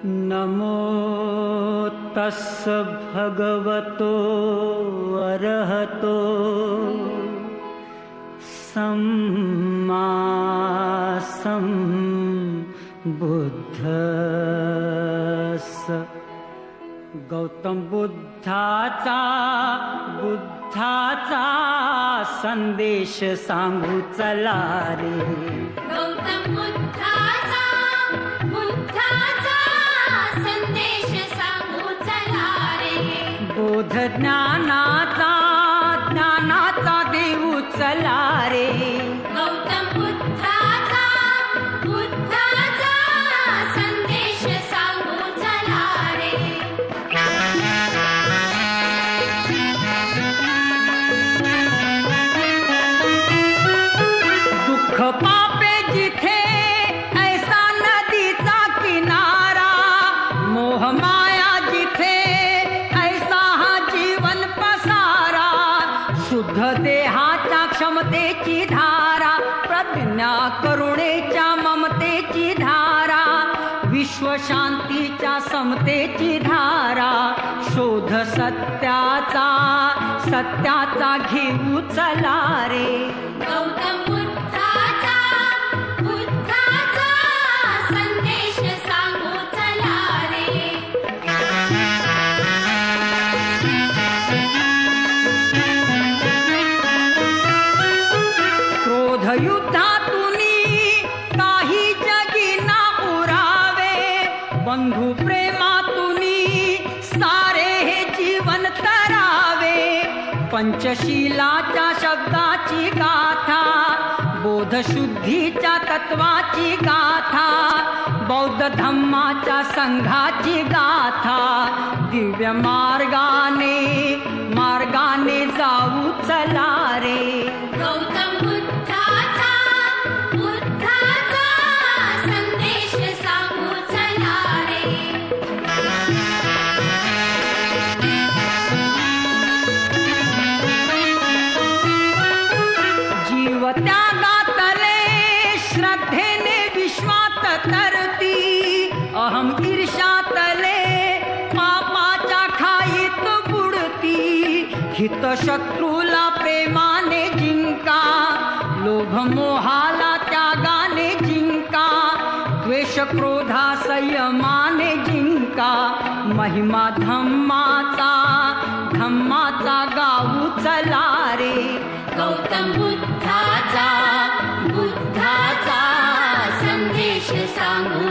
नमो तस्स भगवतो अरहतो सम्मा सम्बुद्धस्स। गौतम बुद्धाचा संदेश सांगू चला रे। गौतम बुद्धाचा संदेश सांगू चला रे। बोध ज्ञानाचा देऊ चला रे। गौतम बुद्धाचा संदेश सांगू चला रे। दुःख पापे जिथे ऐसा नदीचा किनारा, मोह माया जिथे ऐसा हा जीवन पसारा। शुद्ध देहाच्या क्षमतेची धारा, प्रज्ञा करुणेच्या ममतेची धारा, विश्व शांतीच्या समतेची धारा। शोध सत्याचा घेऊ चला रे। गौतम बुद्धाचा संदेश सांगू चला रे। क्रोध युद्धातुनी काही जगी ना उरावे, बंधु प्रेमातुनी सारे हे जीवन तरावे। पंचशीलाच्या शब्दाची गाथा, बोधशुद्धीच्या तत्वाची गाथा, बौद्ध धम्माच्या संघाची गाथा। दिव्य मार्गाने जाऊ चला रे। गौतम बुद्धाचा संदेश सांगू चला रे। जीव त्यागातले श्रद्धेने विश्वात तरती, अहम ईर्ष्यातले पापाच्या खाईत बुडती। हित शत्रूला प्रेमाने जिंका, लोभ मोहाला त्यागाने जिंका, द्वेष क्रोधा संयमाने जिंका। महिमा धम्माचा गाऊ चला रे। गौतम बुद्धाचा संदेश सांगू